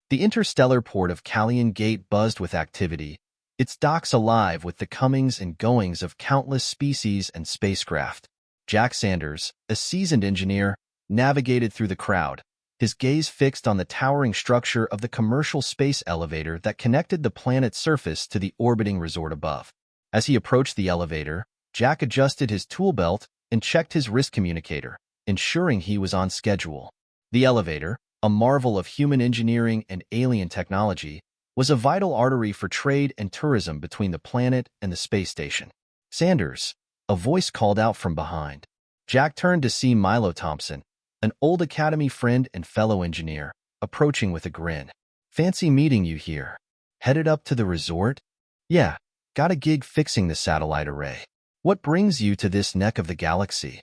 The interstellar port of Callian Gate buzzed with activity, its docks alive with the comings and goings of countless species and spacecraft. Jack Sanders, a seasoned engineer, navigated through the crowd, his gaze fixed on the towering structure of the commercial space elevator that connected the planet's surface to the orbiting resort above. As he approached the elevator, Jack adjusted his tool belt and checked his wrist communicator, ensuring he was on schedule. The elevator, a marvel of human engineering and alien technology, was a vital artery for trade and tourism between the planet and the space station. Sanders, a voice called out from behind. Jack turned to see Milo Thompson, an old Academy friend and fellow engineer, approaching with a grin. Fancy meeting you here. Headed up to the resort? Yeah, got a gig fixing the satellite array. What brings you to this neck of the galaxy?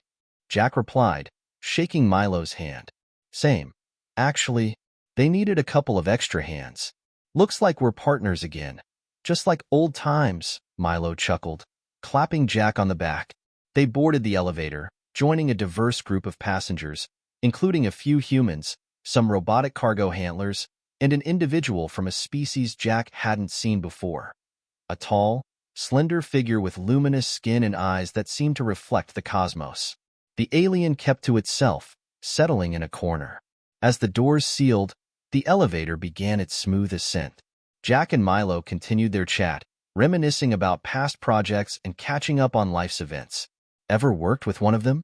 Jack replied, shaking Milo's hand. Same. Actually, they needed a couple of extra hands. Looks like we're partners again. Just like old times, Milo chuckled, clapping Jack on the back. They boarded the elevator, joining a diverse group of passengers, including a few humans, some robotic cargo handlers, and an individual from a species Jack hadn't seen before. A tall, slender figure with luminous skin and eyes that seemed to reflect the cosmos. The alien kept to itself, settling in a corner. As the doors sealed, the elevator began its smooth ascent. Jack and Milo continued their chat, reminiscing about past projects and catching up on life's events. Ever worked with one of them?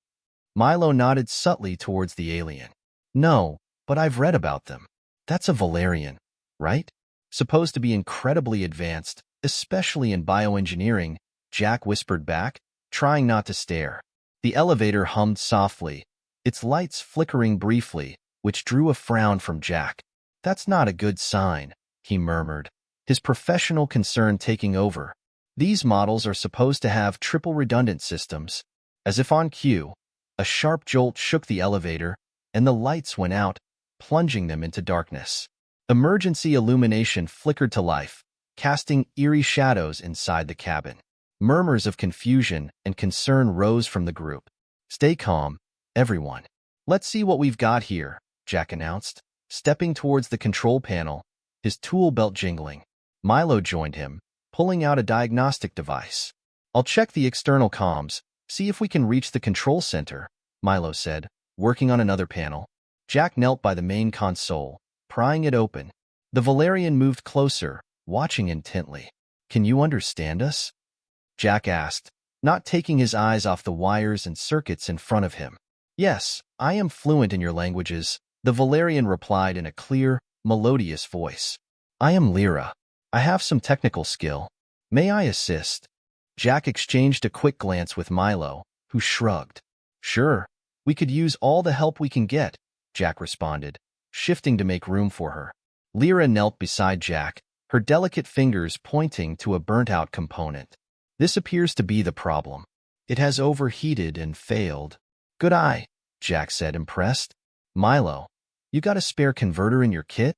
Milo nodded subtly towards the alien. No, but I've read about them. That's a Valerian, right? Supposed to be incredibly advanced, especially in bioengineering, Jack whispered back, trying not to stare. The elevator hummed softly, its lights flickering briefly, which drew a frown from Jack. That's not a good sign, he murmured, his professional concern taking over. These models are supposed to have triple redundant systems. As if on cue, a sharp jolt shook the elevator, and the lights went out, plunging them into darkness. Emergency illumination flickered to life, casting eerie shadows inside the cabin. Murmurs of confusion and concern rose from the group. Stay calm, everyone. Let's see what we've got here, Jack announced, stepping towards the control panel, his tool belt jingling. Milo joined him, pulling out a diagnostic device. I'll check the external comms, see if we can reach the control center, Milo said, working on another panel. Jack knelt by the main console, prying it open. The Valerian moved closer, watching intently. Can you understand us? Jack asked, not taking his eyes off the wires and circuits in front of him. Yes, I am fluent in your languages, the Valerian replied in a clear, melodious voice. I am Lyra. I have some technical skill. May I assist? Jack exchanged a quick glance with Milo, who shrugged. Sure, we could use all the help we can get, Jack responded, shifting to make room for her. Lyra knelt beside Jack, her delicate fingers pointing to a burnt-out component. This appears to be the problem. It has overheated and failed. Good eye, Jack said, impressed. Milo, you got a spare converter in your kit?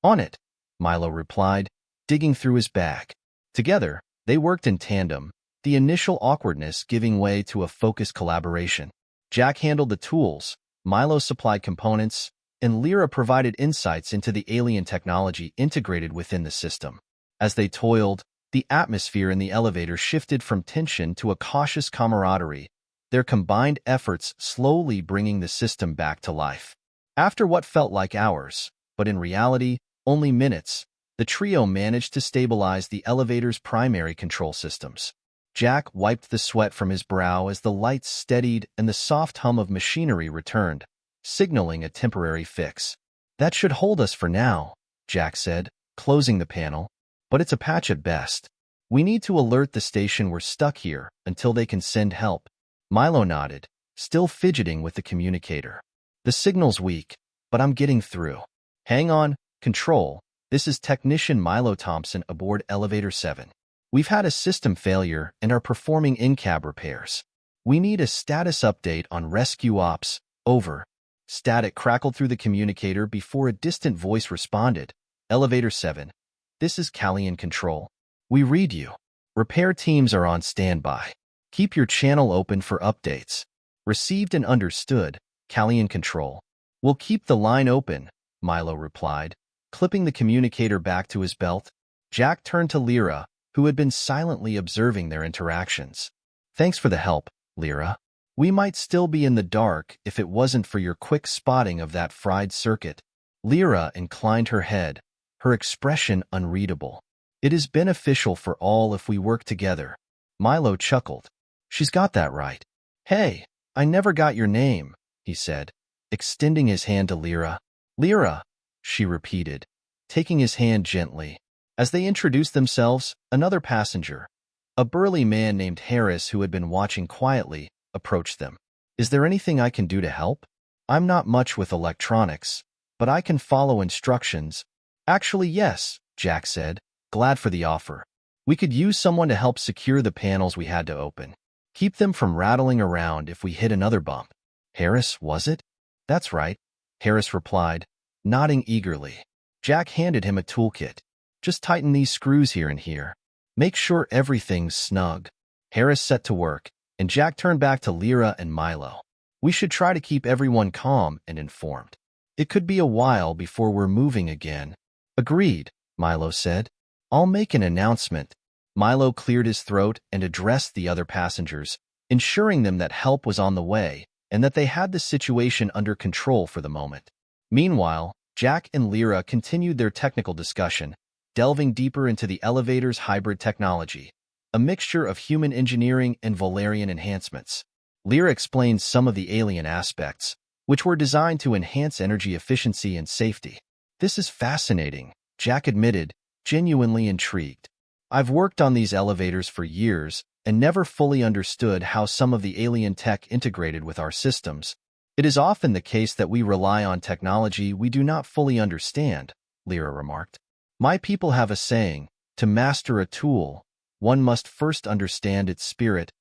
On it, Milo replied, digging through his bag. Together, they worked in tandem, the initial awkwardness giving way to a focused collaboration. Jack handled the tools, Milo supplied components, and Lyra provided insights into the alien technology integrated within the system. As they toiled, the atmosphere in the elevator shifted from tension to a cautious camaraderie, their combined efforts slowly bringing the system back to life. After what felt like hours, but in reality, only minutes, the trio managed to stabilize the elevator's primary control systems. Jack wiped the sweat from his brow as the lights steadied and the soft hum of machinery returned, signaling a temporary fix. That should hold us for now, Jack said, closing the panel. But it's a patch at best. We need to alert the station we're stuck here until they can send help. Milo nodded, still fidgeting with the communicator. The signal's weak, but I'm getting through. Hang on, Control. This is Technician Milo Thompson aboard Elevator 7. We've had a system failure and are performing in-cab repairs. We need a status update on rescue ops. Over. Static crackled through the communicator before a distant voice responded. Elevator 7. This is Callian Control. We read you. Repair teams are on standby. Keep your channel open for updates. Received and understood, Callian Control. We'll keep the line open, Milo replied, Clipping the communicator back to his belt, Jack turned to Lyra, who had been silently observing their interactions. Thanks for the help, Lyra. We might still be in the dark if it wasn't for your quick spotting of that fried circuit. Lyra inclined her head, her expression unreadable. It is beneficial for all if we work together. Milo chuckled. She's got that right. Hey, I never got your name, he said, extending his hand to Lyra. Lyra, she repeated, taking his hand gently. As they introduced themselves, another passenger, a burly man named Harris who had been watching quietly, approached them. Is there anything I can do to help? I'm not much with electronics, but I can follow instructions. Actually, yes, Jack said, glad for the offer. We could use someone to help secure the panels we had to open. Keep them from rattling around if we hit another bump. Harris, was it? That's right, Harris replied, nodding eagerly. Jack handed him a toolkit. Just tighten these screws here and here. Make sure everything's snug. Harris set to work, and Jack turned back to Lyra and Milo. We should try to keep everyone calm and informed. It could be a while before we're moving again. Agreed, Milo said. I'll make an announcement. Milo cleared his throat and addressed the other passengers, ensuring them that help was on the way and that they had the situation under control for the moment. Meanwhile, Jack and Lyra continued their technical discussion, delving deeper into the elevator's hybrid technology, a mixture of human engineering and Valerian enhancements. Lyra explained some of the alien aspects, which were designed to enhance energy efficiency and safety. This is fascinating, Jack admitted, genuinely intrigued. I've worked on these elevators for years and never fully understood how some of the alien tech integrated with our systems. It is often the case that we rely on technology we do not fully understand, Lyra remarked. My people have a saying, to master a tool, one must first understand its spirit.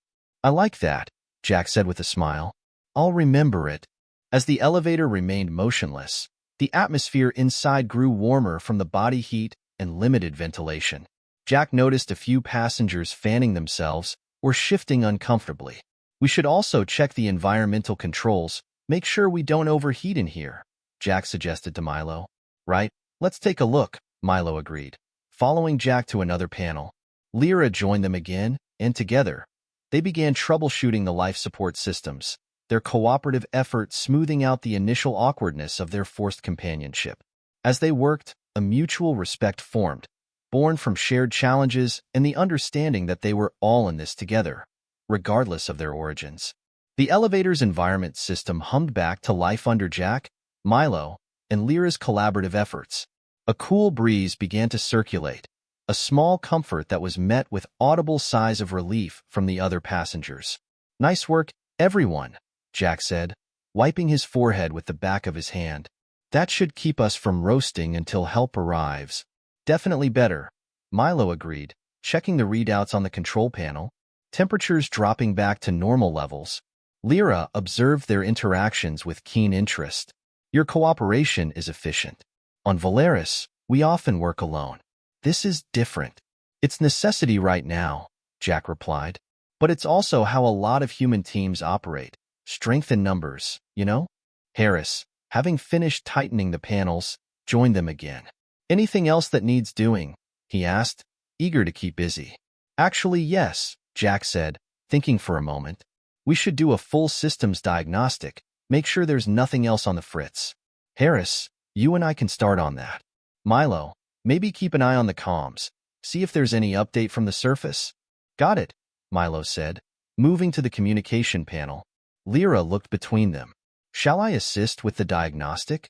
I like that, Jack said with a smile. I'll remember it. As the elevator remained motionless, the atmosphere inside grew warmer from the body heat and limited ventilation. Jack noticed a few passengers fanning themselves or shifting uncomfortably. We should also check the environmental controls, make sure we don't overheat in here, Jack suggested to Milo. Right, let's take a look, Milo agreed. Following Jack to another panel, Lyra joined them again, and together, they began troubleshooting the life support systems, their cooperative effort smoothing out the initial awkwardness of their forced companionship. As they worked, a mutual respect formed, born from shared challenges and the understanding that they were all in this together, regardless of their origins. The elevator's environment system hummed back to life under Jack, Milo, and Lyra's collaborative efforts. A cool breeze began to circulate, a small comfort that was met with audible sighs of relief from the other passengers. Nice work, everyone, Jack said, wiping his forehead with the back of his hand. That should keep us from roasting until help arrives. Definitely better, Milo agreed, checking the readouts on the control panel, temperatures dropping back to normal levels. Lyra observed their interactions with keen interest. Your cooperation is efficient. On Valeris, we often work alone. This is different. It's necessity right now, Jack replied. But it's also how a lot of human teams operate. Strength in numbers, you know? Harris, having finished tightening the panels, joined them again. Anything else that needs doing? He asked, eager to keep busy. Actually, yes, Jack said, thinking for a moment. We should do a full systems diagnostic, make sure there's nothing else on the fritz. Harris, you and I can start on that. Milo, maybe keep an eye on the comms, see if there's any update from the surface. Got it, Milo said, moving to the communication panel. Lyra looked between them. Shall I assist with the diagnostic?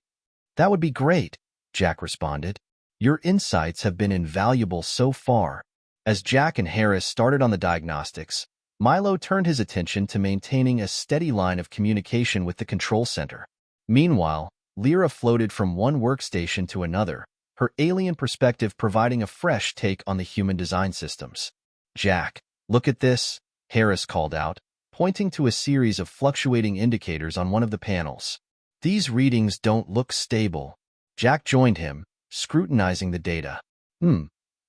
That would be great, Jack responded. Your insights have been invaluable so far. As Jack and Harris started on the diagnostics, Milo turned his attention to maintaining a steady line of communication with the control center. Meanwhile, Lyra floated from one workstation to another, her alien perspective providing a fresh take on the human design systems. Jack, look at this, Harris called out, pointing to a series of fluctuating indicators on one of the panels. These readings don't look stable. Jack joined him, scrutinizing the data.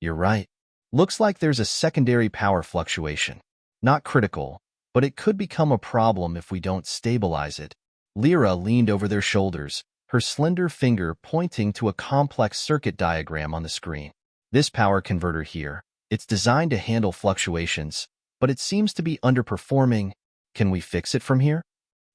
You're right. Looks like there's a secondary power fluctuation. Not critical, but it could become a problem if we don't stabilize it. Lyra leaned over their shoulders, her slender finger pointing to a complex circuit diagram on the screen. This power converter here, it's designed to handle fluctuations, but it seems to be underperforming. Can we fix it from here?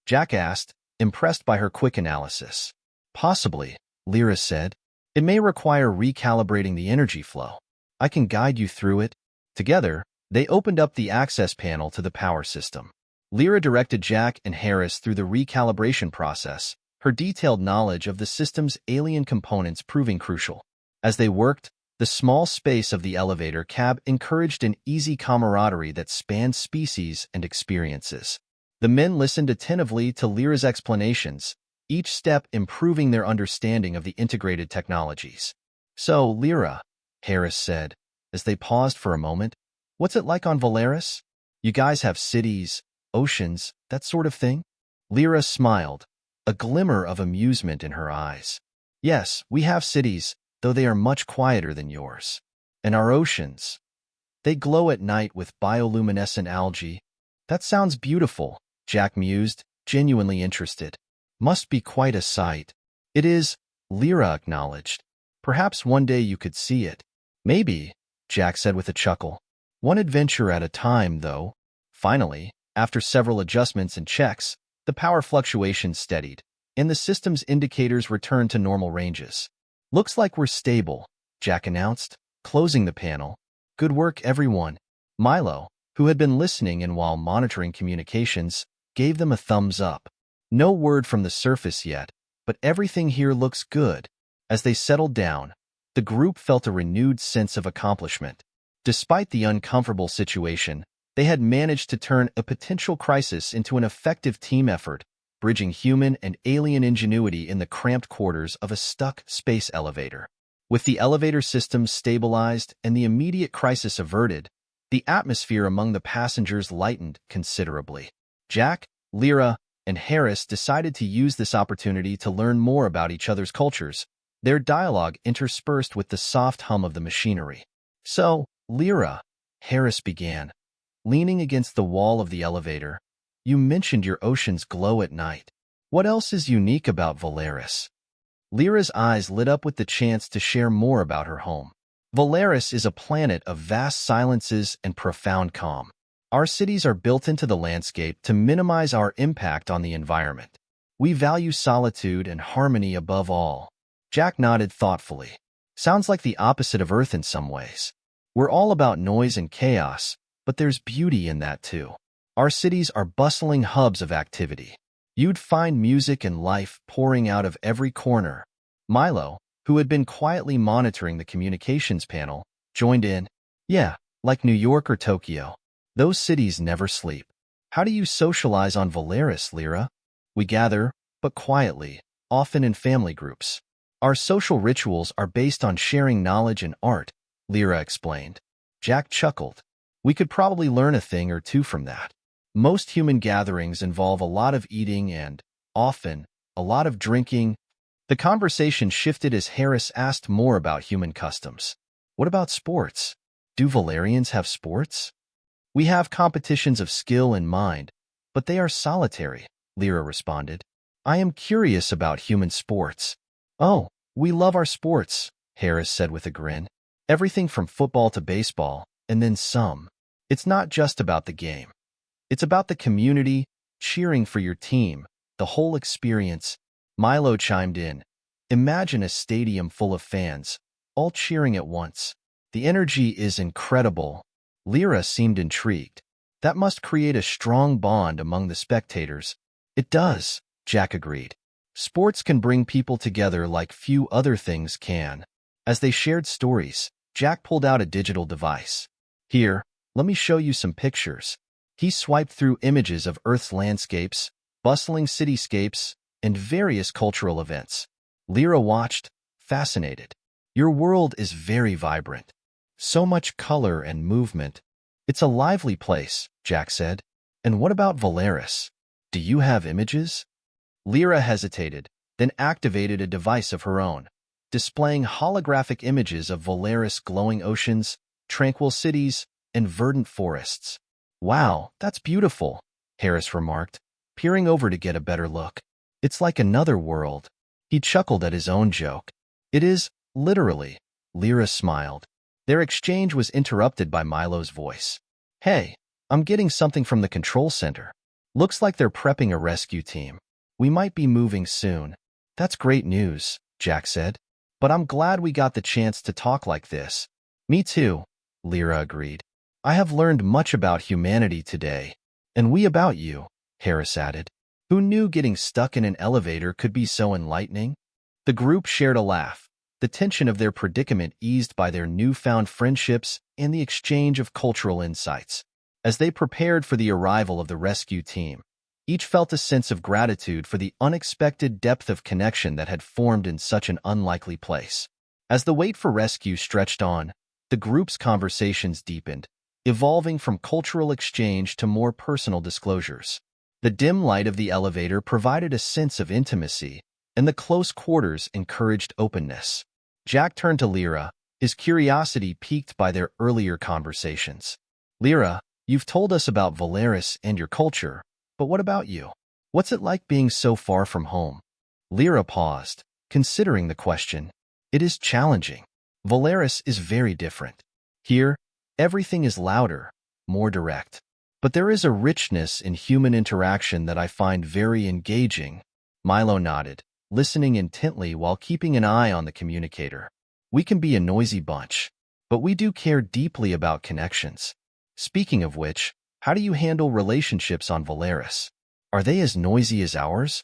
Jack asked, impressed by her quick analysis. Possibly, Lyra said. It may require recalibrating the energy flow. I can guide you through it. Together, they opened up the access panel to the power system. Lyra directed Jack and Harris through the recalibration process, her detailed knowledge of the system's alien components proving crucial. As they worked, the small space of the elevator cab encouraged an easy camaraderie that spanned species and experiences. The men listened attentively to Lyra's explanations, each step improving their understanding of the integrated technologies. So, Lyra, Harris said, as they paused for a moment, what's it like on Valeris? You guys have cities, oceans, that sort of thing? Lyra smiled, a glimmer of amusement in her eyes. Yes, we have cities, though they are much quieter than yours. And our oceans. They glow at night with bioluminescent algae. That sounds beautiful, Jack mused, genuinely interested. Must be quite a sight. It is, Lyra acknowledged. Perhaps one day you could see it. Maybe, Jack said with a chuckle. One adventure at a time, though. Finally, after several adjustments and checks, the power fluctuations steadied, and the system's indicators returned to normal ranges. Looks like we're stable, Jack announced, closing the panel. Good work, everyone. Milo, who had been listening and while monitoring communications, gave them a thumbs up. No word from the surface yet, but everything here looks good. As they settled down, the group felt a renewed sense of accomplishment. Despite the uncomfortable situation, they had managed to turn a potential crisis into an effective team effort, bridging human and alien ingenuity in the cramped quarters of a stuck space elevator. With the elevator system stabilized and the immediate crisis averted, the atmosphere among the passengers lightened considerably. Jack, Lyra, and Harris decided to use this opportunity to learn more about each other's cultures, their dialogue interspersed with the soft hum of the machinery. So, Lyra, Harris began, leaning against the wall of the elevator, you mentioned your oceans glow at night. What else is unique about Valeris? Lyra's eyes lit up with the chance to share more about her home. Valeris is a planet of vast silences and profound calm. Our cities are built into the landscape to minimize our impact on the environment. We value solitude and harmony above all. Jack nodded thoughtfully. Sounds like the opposite of Earth in some ways. We're all about noise and chaos, but there's beauty in that too. Our cities are bustling hubs of activity. You'd find music and life pouring out of every corner. Milo, who had been quietly monitoring the communications panel, joined in. Yeah, like New York or Tokyo. Those cities never sleep. How do you socialize on Valeris, Lyra? We gather, but quietly, often in family groups. Our social rituals are based on sharing knowledge and art, Lyra explained. Jack chuckled. We could probably learn a thing or two from that. Most human gatherings involve a lot of eating and, often, a lot of drinking. The conversation shifted as Harris asked more about human customs. What about sports? Do Valerians have sports? We have competitions of skill and mind, but they are solitary, Lyra responded. I am curious about human sports. Oh, we love our sports, Harris said with a grin. Everything from football to baseball, and then some. It's not just about the game. It's about the community, cheering for your team, the whole experience. Milo chimed in. Imagine a stadium full of fans, all cheering at once. The energy is incredible. Lyra seemed intrigued. That must create a strong bond among the spectators. It does, Jack agreed. Sports can bring people together like few other things can. As they shared stories, Jack pulled out a digital device. Here, let me show you some pictures. He swiped through images of Earth's landscapes, bustling cityscapes, and various cultural events. Lyra watched, fascinated. Your world is very vibrant. So much color and movement. It's a lively place, Jack said. And what about Valeris? Do you have images? Lyra hesitated, then activated a device of her own, displaying holographic images of Valeris' glowing oceans, tranquil cities, and verdant forests. Wow, that's beautiful, Harris remarked, peering over to get a better look. It's like another world. He chuckled at his own joke. It is, literally. Lyra smiled. Their exchange was interrupted by Milo's voice. Hey, I'm getting something from the control center. Looks like they're prepping a rescue team. We might be moving soon. That's great news, Jack said. But I'm glad we got the chance to talk like this. Me too, Lyra agreed. I have learned much about humanity today. And we about you, Harris added. Who knew getting stuck in an elevator could be so enlightening? The group shared a laugh, the tension of their predicament eased by their newfound friendships and the exchange of cultural insights. As they prepared for the arrival of the rescue team, each felt a sense of gratitude for the unexpected depth of connection that had formed in such an unlikely place. As the wait for rescue stretched on, the group's conversations deepened, evolving from cultural exchange to more personal disclosures. The dim light of the elevator provided a sense of intimacy, and the close quarters encouraged openness. Jack turned to Lyra, his curiosity piqued by their earlier conversations. Lyra, you've told us about Valeris and your culture, but what about you? What's it like being so far from home? Lyra paused, considering the question. It is challenging. Valeris is very different. Here, everything is louder, more direct. But there is a richness in human interaction that I find very engaging. Milo nodded, listening intently while keeping an eye on the communicator. We can be a noisy bunch, but we do care deeply about connections. Speaking of which, how do you handle relationships on Valeris? Are they as noisy as ours?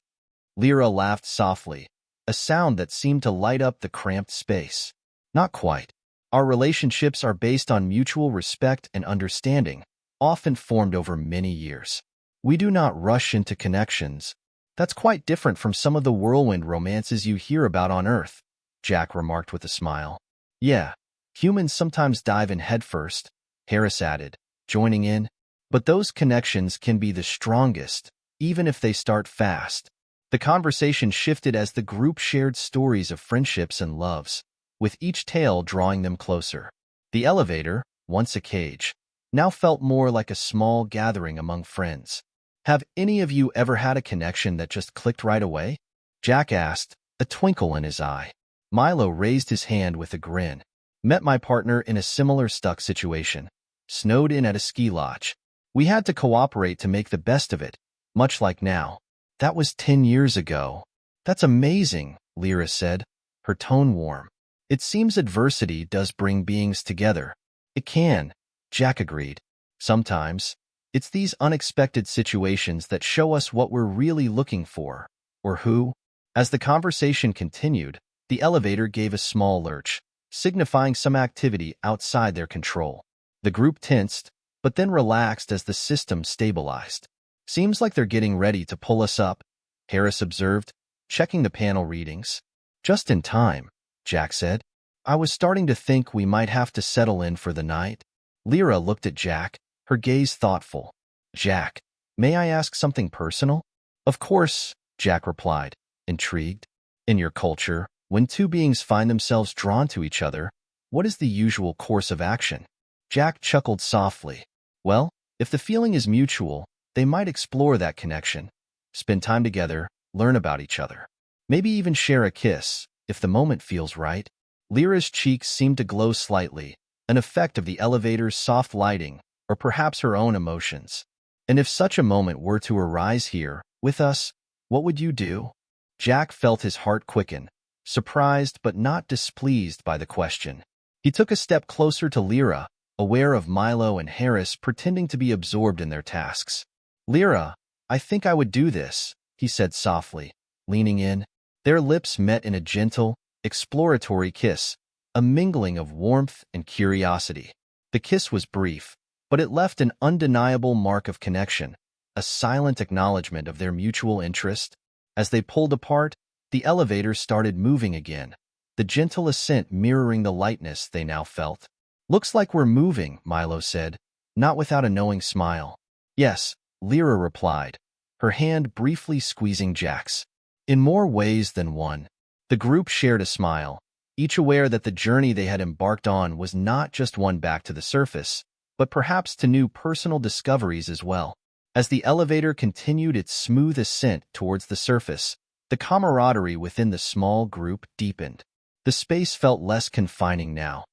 Lyra laughed softly, a sound that seemed to light up the cramped space. Not quite. Our relationships are based on mutual respect and understanding, often formed over many years. We do not rush into connections. That's quite different from some of the whirlwind romances you hear about on Earth, Jack remarked with a smile. Yeah, humans sometimes dive in headfirst, Harris added, joining in. But those connections can be the strongest, even if they start fast. The conversation shifted as the group shared stories of friendships and loves, with each tale drawing them closer. The elevator, once a cage, now felt more like a small gathering among friends. Have any of you ever had a connection that just clicked right away? Jack asked, a twinkle in his eye. Milo raised his hand with a grin. Met my partner in a similar stuck situation. Snowed in at a ski lodge. We had to cooperate to make the best of it, much like now. That was 10 years ago. That's amazing, Lyra said, her tone warm. It seems adversity does bring beings together. It can, Jack agreed. Sometimes, it's these unexpected situations that show us what we're really looking for, or who. As the conversation continued, the elevator gave a small lurch, signifying some activity outside their control. The group tensed, but then relaxed as the system stabilized. Seems like they're getting ready to pull us up, Harris observed, checking the panel readings. Just in time, Jack said. I was starting to think we might have to settle in for the night. Lyra looked at Jack, her gaze thoughtful. Jack, may I ask something personal? Of course, Jack replied, intrigued. In your culture, when two beings find themselves drawn to each other, what is the usual course of action? Jack chuckled softly. Well, if the feeling is mutual, they might explore that connection, spend time together, learn about each other. Maybe even share a kiss, if the moment feels right. Lyra's cheeks seemed to glow slightly, an effect of the elevator's soft lighting, or perhaps her own emotions. And if such a moment were to arise here, with us, what would you do? Jack felt his heart quicken, surprised but not displeased by the question. He took a step closer to Lyra, aware of Milo and Harris pretending to be absorbed in their tasks. Lyra, I think I would do this, he said softly, leaning in. Their lips met in a gentle, exploratory kiss, a mingling of warmth and curiosity. The kiss was brief, but it left an undeniable mark of connection, a silent acknowledgement of their mutual interest. As they pulled apart, the elevator started moving again, the gentle ascent mirroring the lightness they now felt. Looks like we're moving, Milo said, not without a knowing smile. Yes, Lyra replied, her hand briefly squeezing Jack's. In more ways than one. The group shared a smile, each aware that the journey they had embarked on was not just one back to the surface, but perhaps to new personal discoveries as well. As the elevator continued its smooth ascent towards the surface, The camaraderie within the small group deepened. The space felt less confining now.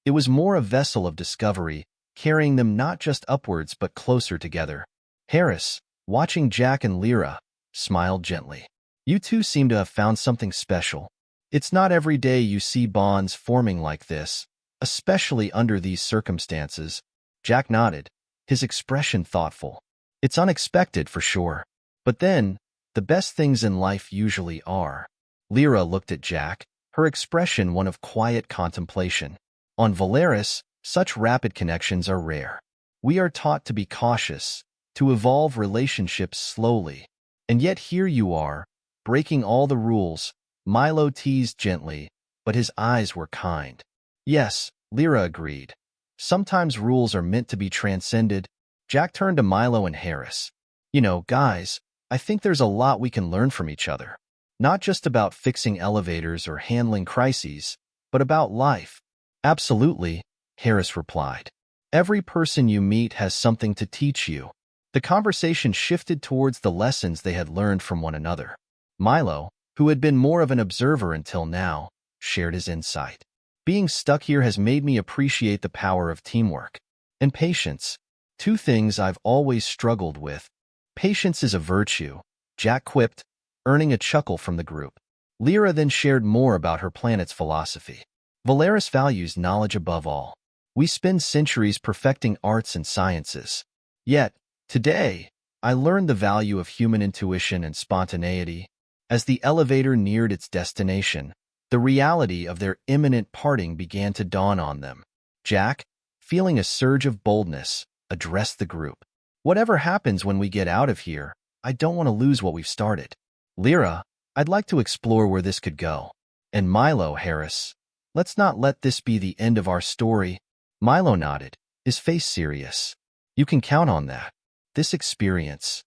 It was more a vessel of discovery, carrying them not just upwards but closer together. Harris, watching Jack and Lyra, smiled gently. You two seem to have found something special. It's not every day you see bonds forming like this, especially under these circumstances. Jack nodded, his expression thoughtful. It's unexpected for sure. But then, the best things in life usually are. Lyra looked at Jack, her expression one of quiet contemplation. On Valeris, such rapid connections are rare. We are taught to be cautious, to evolve relationships slowly. And yet here you are, breaking all the rules. Milo teased gently, but his eyes were kind. Yes, Lyra agreed. Sometimes rules are meant to be transcended. Jack turned to Milo and Harris. You know, guys, I think there's a lot we can learn from each other. Not just about fixing elevators or handling crises, but about life. Absolutely, Harris replied. Every person you meet has something to teach you. The conversation shifted towards the lessons they had learned from one another. Milo, who had been more of an observer until now, shared his insight. Being stuck here has made me appreciate the power of teamwork and patience. Two things I've always struggled with. Patience is a virtue, Jack quipped, earning a chuckle from the group. Lyra then shared more about her planet's philosophy. Valeris values knowledge above all. We spend centuries perfecting arts and sciences. Yet, today, I learned the value of human intuition and spontaneity. As the elevator neared its destination, the reality of their imminent parting began to dawn on them. Jack, feeling a surge of boldness, addressed the group. Whatever happens when we get out of here, I don't want to lose what we've started. Lyra, I'd like to explore where this could go. And Milo, Harris, let's not let this be the end of our story. Milo nodded, his face serious. You can count on that. This experience,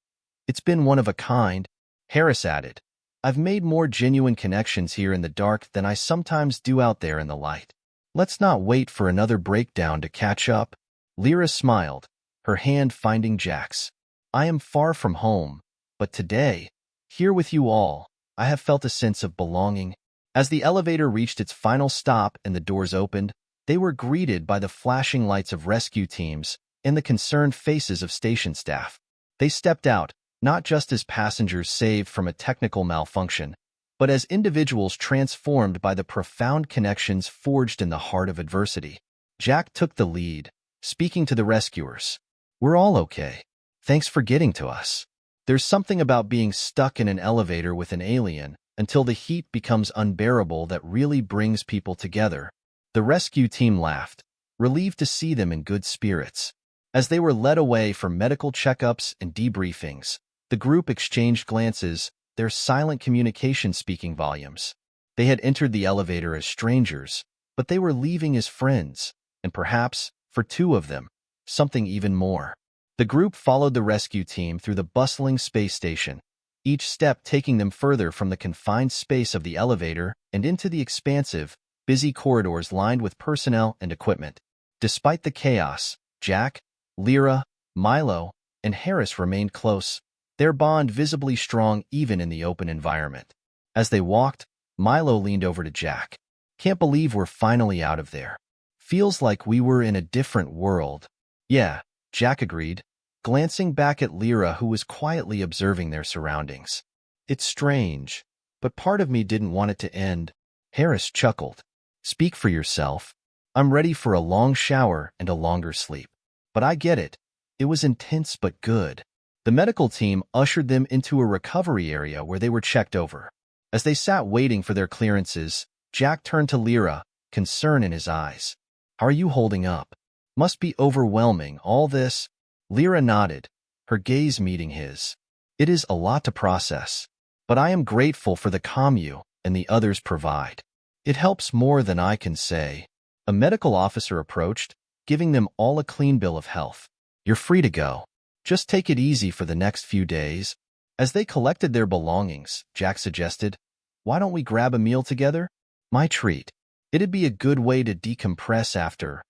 it's been one of a kind. Harris added, I've made more genuine connections here in the dark than I sometimes do out there in the light. Let's not wait for another breakdown to catch up. Lyra smiled, her hand finding Jack's. I am far from home, but today, here with you all, I have felt a sense of belonging. As the elevator reached its final stop and the doors opened, they were greeted by the flashing lights of rescue teams and the concerned faces of station staff. They stepped out, not just as passengers saved from a technical malfunction, but as individuals transformed by the profound connections forged in the heart of adversity. Jack took the lead, speaking to the rescuers. We're all okay. Thanks for getting to us. There's something about being stuck in an elevator with an alien until the heat becomes unbearable that really brings people together. The rescue team laughed, relieved to see them in good spirits. As they were led away for medical checkups and debriefings, the group exchanged glances, their silent communication speaking volumes. They had entered the elevator as strangers, but they were leaving as friends, and perhaps, for two of them, something even more. The group followed the rescue team through the bustling space station, each step taking them further from the confined space of the elevator and into the expansive, busy corridors lined with personnel and equipment. Despite the chaos, Jack, Lyra, Milo, and Harris remained close, their bond visibly strong even in the open environment. As they walked, Milo leaned over to Jack. Can't believe we're finally out of there. Feels like we were in a different world. Yeah, Jack agreed, glancing back at Lyra who was quietly observing their surroundings. It's strange, but part of me didn't want it to end. Harris chuckled. Speak for yourself. I'm ready for a long shower and a longer sleep. But I get it. It was intense but good. The medical team ushered them into a recovery area where they were checked over. As they sat waiting for their clearances, Jack turned to Lyra, concern in his eyes. How are you holding up? Must be overwhelming, all this. Lyra nodded, her gaze meeting his. It is a lot to process, but I am grateful for the calm you and the others provide. It helps more than I can say. A medical officer approached, giving them all a clean bill of health. You're free to go. Just take it easy for the next few days. As they collected their belongings, Jack suggested, why don't we grab a meal together? My treat. It'd be a good way to decompress after,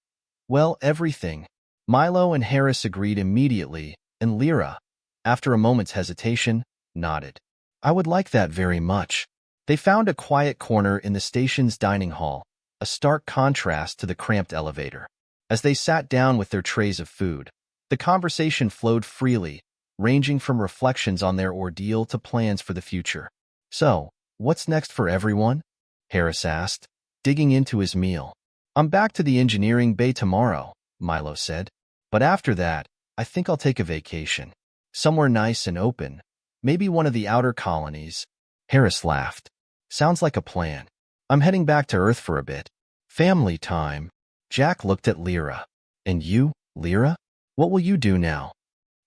well, everything. Milo and Harris agreed immediately, and Lyra, after a moment's hesitation, nodded. I would like that very much. They found a quiet corner in the station's dining hall, a stark contrast to the cramped elevator. As they sat down with their trays of food, the conversation flowed freely, ranging from reflections on their ordeal to plans for the future. So, what's next for everyone? Harris asked, digging into his meal. I'm back to the engineering bay tomorrow, Milo said. But after that, I think I'll take a vacation. Somewhere nice and open, maybe one of the outer colonies. Harris laughed. Sounds like a plan. I'm heading back to Earth for a bit. Family time. Jack looked at Lyra. And you, Lyra? What will you do now?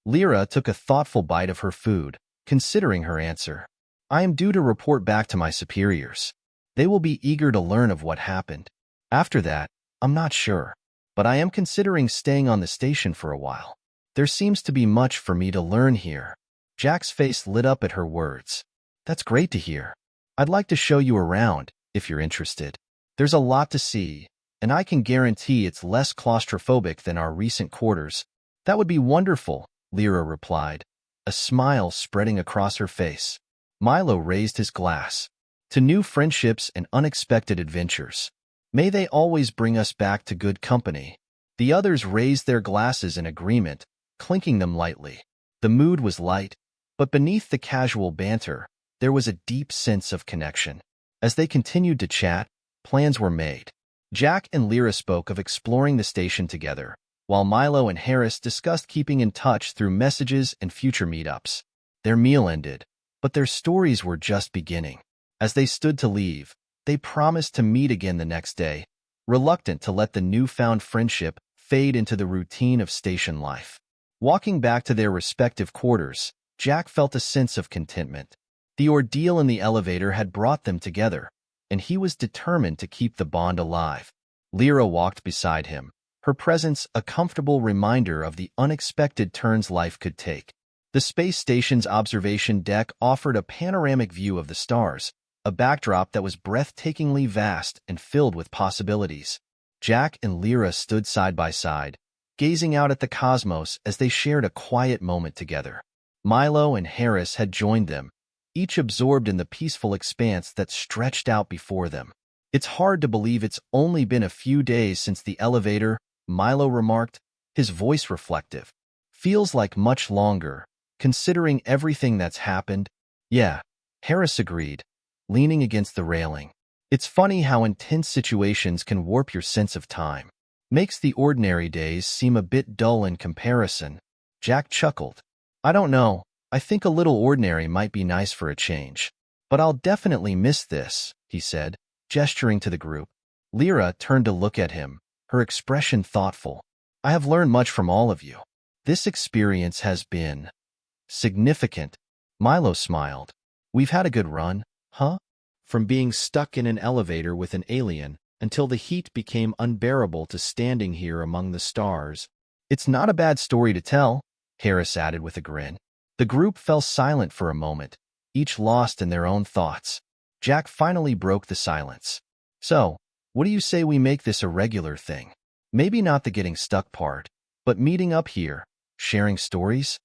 Lyra took a thoughtful bite of her food, considering her answer. I am due to report back to my superiors. They will be eager to learn of what happened. After that, I'm not sure. But I am considering staying on the station for a while. There seems to be much for me to learn here. Jack's face lit up at her words. That's great to hear. I'd like to show you around, if you're interested. There's a lot to see, and I can guarantee it's less claustrophobic than our recent quarters. That would be wonderful, Lyra replied, a smile spreading across her face. Milo raised his glass. To new friendships and unexpected adventures. May they always bring us back to good company. The others raised their glasses in agreement, clinking them lightly. The mood was light, but beneath the casual banter, there was a deep sense of connection. As they continued to chat, plans were made. Jack and Lyra spoke of exploring the station together, while Milo and Harris discussed keeping in touch through messages and future meetups. Their meal ended, but their stories were just beginning. As they stood to leave, they promised to meet again the next day, reluctant to let the newfound friendship fade into the routine of station life. Walking back to their respective quarters, Jack felt a sense of contentment. The ordeal in the elevator had brought them together, and he was determined to keep the bond alive. Lyra walked beside him, her presence a comfortable reminder of the unexpected turns life could take. The space station's observation deck offered a panoramic view of the stars, a backdrop that was breathtakingly vast and filled with possibilities. Jack and Lyra stood side by side, gazing out at the cosmos as they shared a quiet moment together. Milo and Harris had joined them, each absorbed in the peaceful expanse that stretched out before them. It's hard to believe it's only been a few days since the elevator, Milo remarked, his voice reflective. Feels like much longer, considering everything that's happened. Yeah, Harris agreed, leaning against the railing. It's funny how intense situations can warp your sense of time. Makes the ordinary days seem a bit dull in comparison. Jack chuckled. I don't know. I think a little ordinary might be nice for a change. But I'll definitely miss this, he said, gesturing to the group. Lyra turned to look at him, her expression thoughtful. I have learned much from all of you. This experience has been significant. Milo smiled. We've had a good run, huh? From being stuck in an elevator with an alien until the heat became unbearable to standing here among the stars. It's not a bad story to tell, Harris added with a grin. The group fell silent for a moment, each lost in their own thoughts. Jack finally broke the silence. So, what do you say we make this a regular thing? Maybe not the getting stuck part, but meeting up here, sharing stories?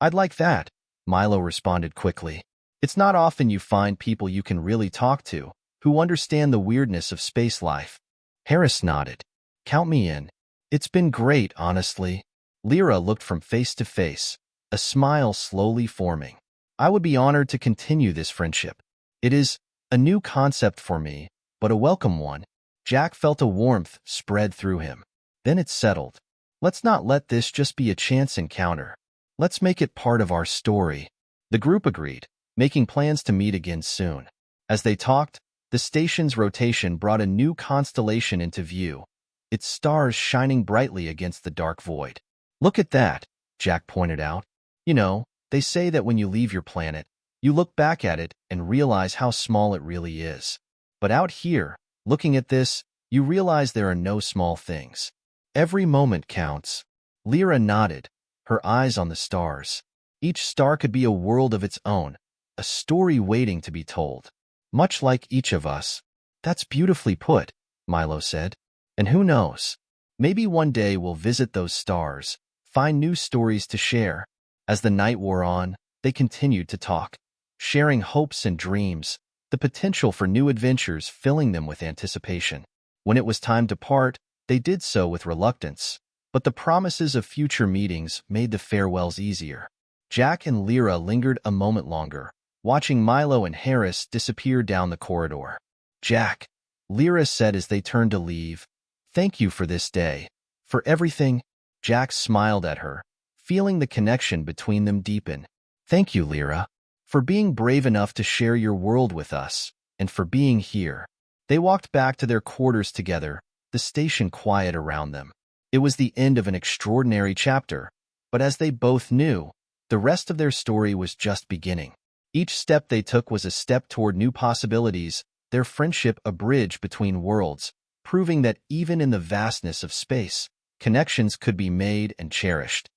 I'd like that, Milo responded quickly. It's not often you find people you can really talk to, who understand the weirdness of space life. Harris nodded. Count me in. It's been great, honestly. Lyra looked from face to face, a smile slowly forming. I would be honored to continue this friendship. It is a new concept for me, but a welcome one. Jack felt a warmth spread through him. Then it settled. Let's not let this just be a chance encounter. Let's make it part of our story. The group agreed, making plans to meet again soon. As they talked, the station's rotation brought a new constellation into view, its stars shining brightly against the dark void. Look at that, Jack pointed out. You know, they say that when you leave your planet, you look back at it and realize how small it really is. But out here, looking at this, you realize there are no small things. Every moment counts. Lyra nodded, her eyes on the stars. Each star could be a world of its own, a story waiting to be told. Much like each of us. That's beautifully put, Milo said. And who knows? Maybe one day we'll visit those stars, find new stories to share. As the night wore on, they continued to talk. sharing hopes and dreams, the potential for new adventures filling them with anticipation. When it was time to part, they did so with reluctance, but the promises of future meetings made the farewells easier. Jack and Lyra lingered a moment longer, watching Milo and Harris disappear down the corridor. "Jack," Lyra said as they turned to leave, "thank you for this day. For everything." Jack smiled at her, feeling the connection between them deepen. "Thank you, Lyra, for being brave enough to share your world with us, and for being here." They walked back to their quarters together, the station quiet around them. It was the end of an extraordinary chapter, but as they both knew, the rest of their story was just beginning. Each step they took was a step toward new possibilities, their friendship a bridge between worlds, proving that even in the vastness of space, connections could be made and cherished.